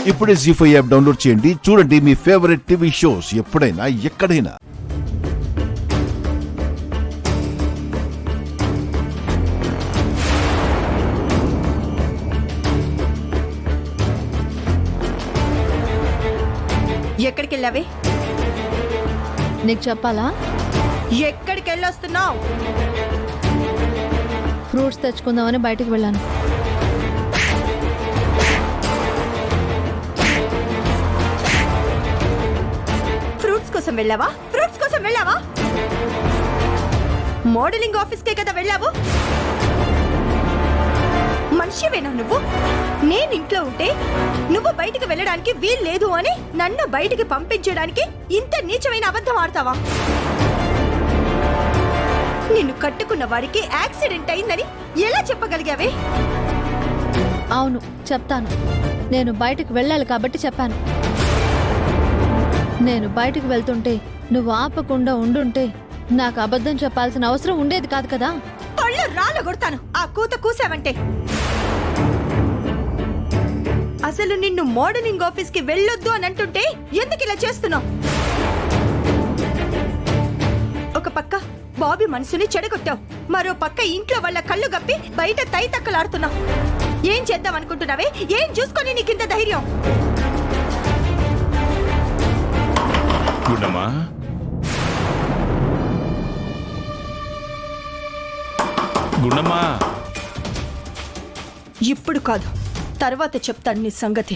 ఇప్పుడే జీ5 app download చేయండి. చూడండి మీ ఫేవరెట్ టీవీ షోస్ ఎప్పుడైనా ఎక్కడైనా. ఎక్కడికి వెళ్ళావే? నీకు చెప్పాలా? ఎక్కడికి వెళ్ళొస్తున్నావు? ఫ్రూట్స్ తెచ్చుకుందామని బయటకు వెళ్ళాను. ఫ్రూట్స్ కోసం వెళ్ళావా? ఫ్రూట్స్ కోసం వెళ్ళావా? మోడలింగ్ ఆఫీస్కే కదా వెళ్ళావు. మనిషివేనా నువ్వు? నేను ఇంట్లో ఉంటే నువ్వు బయటికి వెళ్ళడానికి వీల్లేదు అని నన్ను బయటికి పంపించడానికి ఇంత నీచమైన అబద్ధం ఆడతావా? నిన్ను కట్టుకున్న వారికి యాక్సిడెంట్ అయిందని ఎలా చెప్పగలిగావే? అవును, చెప్తాను. నేను బయటకు వెళ్ళాలి కాబట్టి చెప్పాను. నేను బయటకు వెళ్తుంటే నువ్వు ఆపకుండా ఉండుంటే నాకు అబద్ధం చెప్పాల్సిన అవసరం ఉండేది కాదు కదా. పళ్ళు రాళ్ళు కొడతాను ఆ కూత కూసావంటే. అసలు నిన్ను మోడలింగ్ ఆఫీస్ కి వెళ్ళొద్దు అని అంటుంటే ఎందుకు ఇలా చేస్తున్నావు? ఒక పక్క బాబీ మనసుని చెడగొట్టావు, మరో పక్క ఇంట్లో వాళ్ళ కళ్ళు గప్పి బయట తైతక్కలాడుతున్నావు. ఏం చేద్దాం అనుకుంటున్నావే? ఏం చూసుకొని నీకింత ధైర్యం? గుండమ్మా, గుండమ్మా, ఇప్పుడు కాదు, తర్వాత చెప్తాను నీ సంగతి.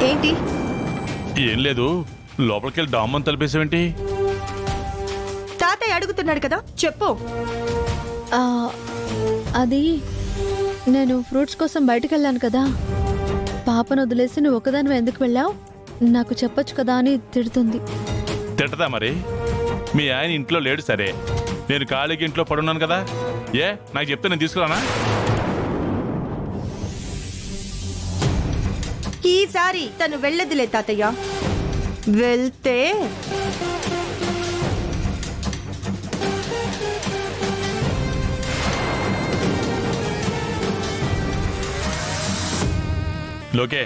ఏంటి? ఏం లేదు, లోపలికెళ్ళి డామ్మని తలిపేసావేంటి? తాతయ్య అడుగుతున్నాడు కదా, చెప్పు. ఆ, అది నేను ఫ్రూట్స్ కోసం బయటకు వెళ్ళాను కదా. పాపను వదిలేసి నువ్వు ఒకదానివే ఎందుకు వెళ్ళావు? నాకు చెప్పొచ్చు కదా అని తిడుతుంది. తిట్టదా మరి? మీ ఆయన ఇంట్లో లేడు సరే, నేను ఖాళీకి ఇంట్లో పడున్నాను కదా, ఏ నాకు చెప్తే నేను తీసుకురానా? ఈసారి తను వెళ్ళదులే తాతయ్య. వెళ్తే లోకే,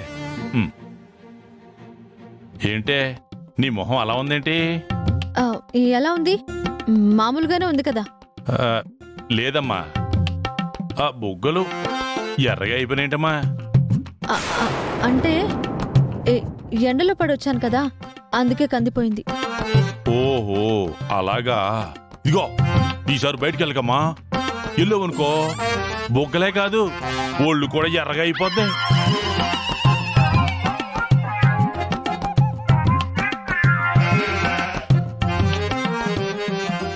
ఏంటే నీ మొహం అలా ఉందేంటి? ఆ, ఎలా ఉంది? మామూలుగానే ఉంది కదా. లేదమ్మా, ఆ బొగ్గలు ఎర్రగా అయిపోయినాయంటమ్మా. ఆ, ఆ, అంటే ఎండలో పడొచ్చాను కదా, అందుకే కందిపోయింది. ఓహో అలాగా. ఇదిగో ఈసారి బయటికి వెళ్ళకమ్మా, వెళ్ళవనుకో బొగ్గలే కాదు ఒళ్ళు కూడా ఎర్రగా అయిపోద్ది.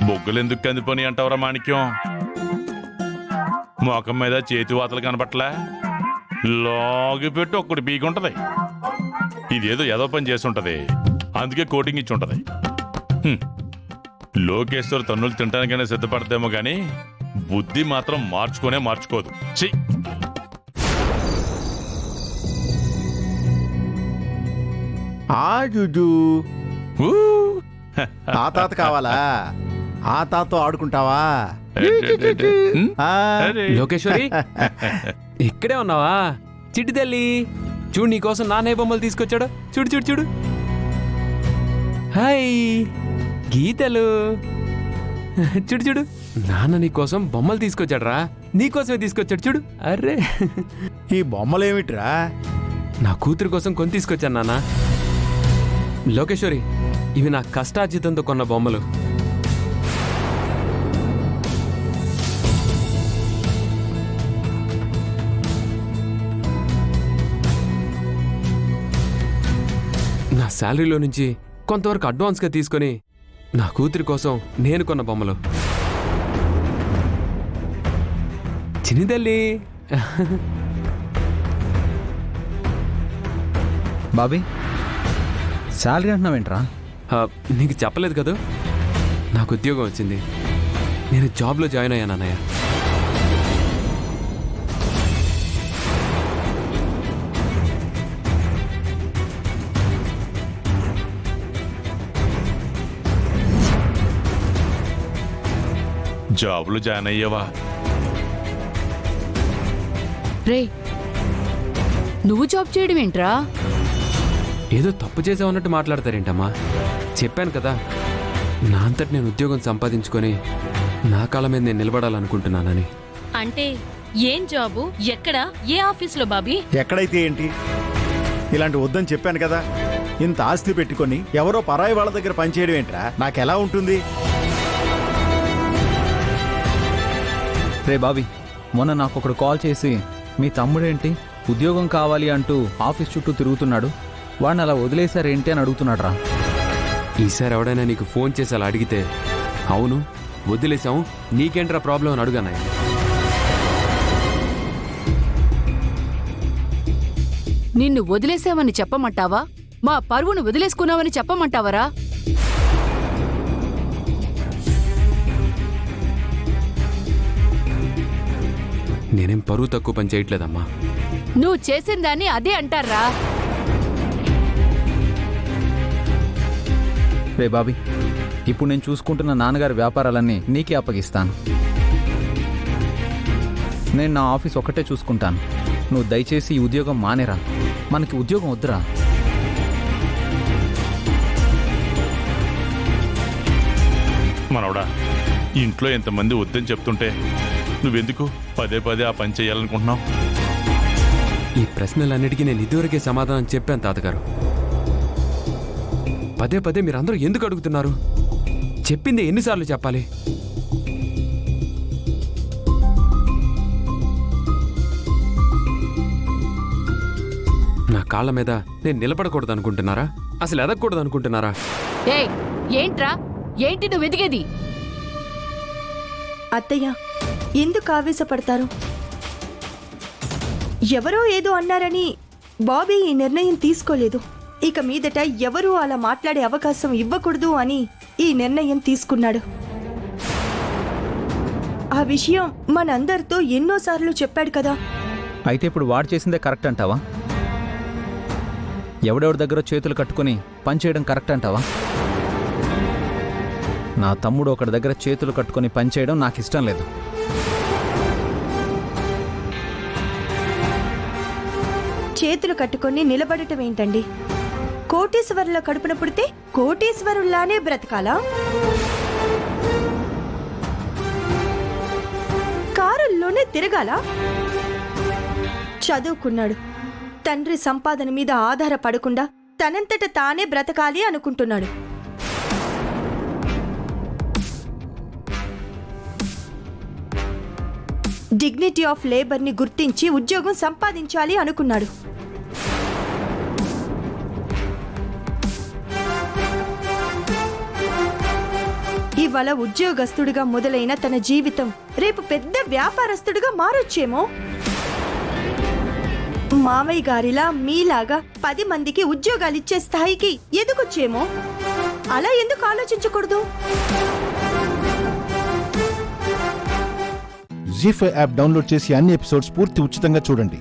బొగ్గలు ఎందుకు కందిపోని అంటావరా మాణిక్యం? మోకం మీద చేతి వాతలు కనబట్లా, లాగి పెట్టి ఒక్కటి పీకుంటది. ఇదేదో ఏదో పని చేస్తుంటది, అందుకే కోటింగ్ ఇచ్చి ఉంటది. లోకేశ్వర్ తన్నులు తినడానికైనా సిద్ధపడదేమో గాని బుద్ధి మాత్రం మార్చుకోదు. ఛీ! ఊ! ఆ తాత కావాలా? ఆ తాతతో ఆడుకుంటావా? లోకేశ్వరి, ఇక్కడే ఉన్నావా? చిట్టి తల్లి చూడు, నీకోసం నాన్న బొమ్మలు తీసుకొచ్చాడు. చూడు చూడు చూడు. హాయ్ గీతలు, చూడు చూడు, నాన్న నీకోసం బొమ్మలు తీసుకొచ్చాడు రా. నీకోసమే తీసుకొచ్చాడు చూడు. అర్రే, ఈ బొమ్మలేమిట్రా? నా కూతురు కోసం కొని తీసుకొచ్చాను నాన్న. లోకేశ్వరి, ఇవి నా కష్టార్జితంతో కొన్న బొమ్మలు. నా శాలరీలో నుంచి కొంతవరకు అడ్వాన్స్గా తీసుకొని నా కూతురి కోసం నేను కొన్న బొమ్మలు. చిన్నిదల్లి, బాబీ శాలరీ అంటున్నావేంట్రా? నీకు చెప్పలేదు కదా, నాకు ఉద్యోగం వచ్చింది. నేను జాబ్లో జాయిన్ అయ్యాను అన్నయ్య. జాబులో జాయిన్ అయ్యావా? రే నువ్వు జాబ్ చేయడం ఏంట్రా? ఏదో తప్పు చేసావన్నట్టు మాట్లాడతారేంటమ్మా? చెప్పాను కదా, నా అంతటి నేను ఉద్యోగం సంపాదించుకొని నా కాళ్ళ మీద నేను నిలబడాలనుకుంటున్నానని. అంటే ఏం జాబు, ఎక్కడ, ఏ ఆఫీస్లో బాబీ? ఎక్కడైతే ఏంటి, ఇలాంటి వద్దని చెప్పాను కదా. ఇంత ఆస్తి పెట్టుకొని ఎవరో పరాయి వాళ్ళ దగ్గర పనిచేయడం ఏంట్రా? నాకెలా ఉంటుంది? రే బాబీ, మొన్న నాకు ఒకడు కాల్ చేసి మీ తమ్ముడేంటి ఉద్యోగం కావాలి అంటూ ఆఫీస్ చుట్టూ తిరుగుతున్నాడు, వాడిని అలా వదిలేశారేంటి అని అడుగుతున్నాడు రా. ఈసారి ఎవడైనా నీకు ఫోన్ చేసి అలా అడిగితే అవును వదిలేసాము నీకేంట్రా ప్రాబ్లం అని అడుగన్నాయి. నిన్ను వదిలేసావని చెప్పమంటావా? మా పరువును వదిలేసుకున్నావని చెప్పమంటావరా? నేనేం పరువు తక్కువ పని చేయట్లేదమ్మా. నువ్వు చేసిన దాన్ని అదే అంటారా? రే బాబీ, ఇప్పుడు నేను చూసుకుంటున్న నాన్నగారి వ్యాపారాలన్నీ నీకే అప్పగిస్తాను. నేను నా ఆఫీస్ ఒక్కటే చూసుకుంటాను. నువ్వు దయచేసి ఈ ఉద్యోగం మానేరా. మనకి ఉద్యోగం వద్దురా. మనవడా, ఇంట్లో ఎంతమంది వద్దని చెప్తుంటే నువ్వెందుకు పదే పదే ఆ పని చేయాలనుకుంటున్నావు? ఈ ప్రశ్నలన్నిటికీ నేను ఇదివరకే సమాధానం చెప్పాను తాతగారు. పదే పదే మీరందరూ ఎందుకు అడుగుతున్నారు? చెప్పింది ఎన్నిసార్లు చెప్పాలి? నా కాళ్ళ మీద నేను నిలబడకూడదు అనుకుంటున్నారా? అసలు ఎదగకూడదు అనుకుంటున్నారా? ఏయ్ ఏంట్రా, ఏంటి నువ్వు ఎదిగేది? అత్తయ్య, ఎందుకు ఆవేశపడతారు? ఎవరో ఏదో అన్నారని బాబీ ఈ నిర్ణయం తీసుకోలేదు. ఇక మీదట ఎవరూ అలా మాట్లాడే అవకాశం ఇవ్వకూడదు అని ఈ నిర్ణయం తీసుకున్నాడు. ఆ విషయం మనందరితో ఎన్నోసార్లు చెప్పాడు కదా. అయితే ఇప్పుడు వాడు చేసిందే కరెక్ట్ అంటావా? ఎవడెవడి దగ్గర చేతులు కట్టుకుని పనిచేయడం కరెక్ట్ అంటావా? నా తమ్ముడు ఒకడి దగ్గర చేతులు కట్టుకుని పనిచేయడం నాకు ఇష్టం లేదు. చేతులు కట్టుకొని నిలబడటం ఏంటండి? కోటీశ్వరుల కడుపున పుడితే కోటీశ్వరుల్లానే బ్రతకాలా? కారుల్లోనే తిరగాలా? చదువుకున్నాడు, తండ్రి సంపాదన మీద ఆధారపడకుండా తనంతట తానే బ్రతకాలి అనుకుంటున్నాడు. డిగ్నిటీ ఆఫ్ లేబర్ని గుర్తించి ఉద్యోగం సంపాదించాలి అనుకున్నాడు. ఇవాళ ఉద్యోగస్తుడిగా మొదలైన తన జీవితం రేపు పెద్ద వ్యాపారస్తుడిగా మారొచ్చేమో. మామయ్య గారిలా మీలాగా 10 మందికి ఉద్యోగాలిచ్చే స్థాయికి ఎదుగొచ్చేమో. అలా ఎందుకు ఆలోచించకూడదు? జీ5 యాప్ డౌన్లోడ్ చేసి అన్ని ఎపిసోడ్స్ పూర్తి ఉచితంగా చూడండి.